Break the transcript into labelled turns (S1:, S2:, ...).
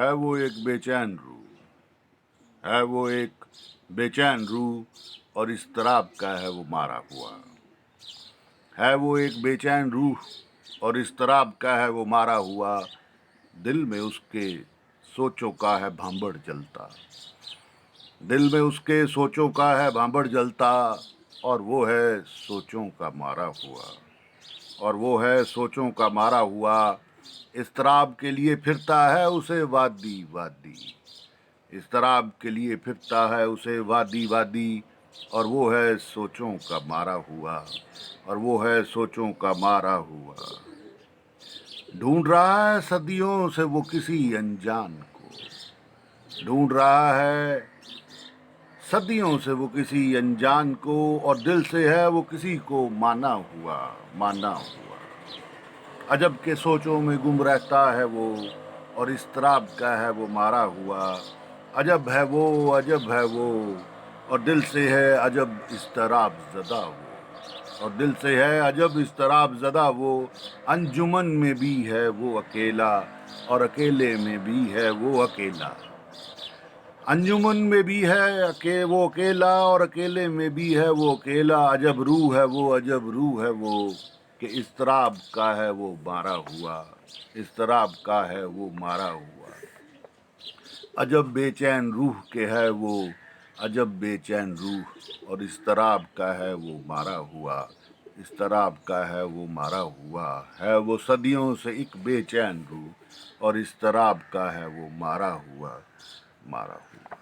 S1: ہے وہ ایک بے چین روح، ہے وہ ایک بے چین روح اور اضطراب کا ہے وہ مارا ہوا، ہے وہ ایک بے چین روح اور اضطراب کا ہے وہ مارا ہوا، دل میں اس کے سوچوں کا ہے بھانبڑ جلتا، دل میں اس کے سوچوں کا ہے بھانبڑ جلتا، اور وہ ہے سوچوں کا مارا ہوا، اور وہ ہے سوچوں کا مارا ہوا، اضطراب کے لیے پھرتا ہے اسے وادی وادی، اضطراب کے لیے پھرتا ہے اسے وادی وادی، اور وہ ہے سوچوں کا مارا ہوا، اور وہ ہے سوچوں کا مارا ہوا، ڈھونڈ رہا ہے صدیوں سے وہ کسی انجان کو، ڈھونڈ رہا ہے صدیوں سے وہ کسی انجان کو، اور دل سے ہے وہ کسی کو مانا ہوا، مانا ہوا، عجب کے سوچوں میں گم رہتا ہے وہ، اور اضطراب کا ہے وہ مارا ہوا، عجب ہے وہ، عجب ہے وہ، اور دل سے ہے عجب اضطراب زدہ وہ، اور دل سے ہے عجب اضطراب زدہ وہ، انجمن میں بھی ہے وہ اکیلا، اور اکیلے میں بھی ہے وہ اکیلا، انجمن میں بھی ہے وہ اکیلا، اور اکیلے میں بھی ہے وہ اکیلا، عجب روح ہے وہ، عجب روح ہے وہ، کہ اضطراب کا ہے وہ مارا ہوا، اضطراب کا ہے وہ مارا ہوا، عجب بے چین روح کے ہے وہ، عجب بے چین روح اور اضطراب کا ہے وہ مارا ہوا، اضطراب کا ہے وہ مارا ہوا، ہے وہ صدیوں سے ایک بے چین روح اور اضطراب کا ہے وہ مارا ہوا، مارا ہوا۔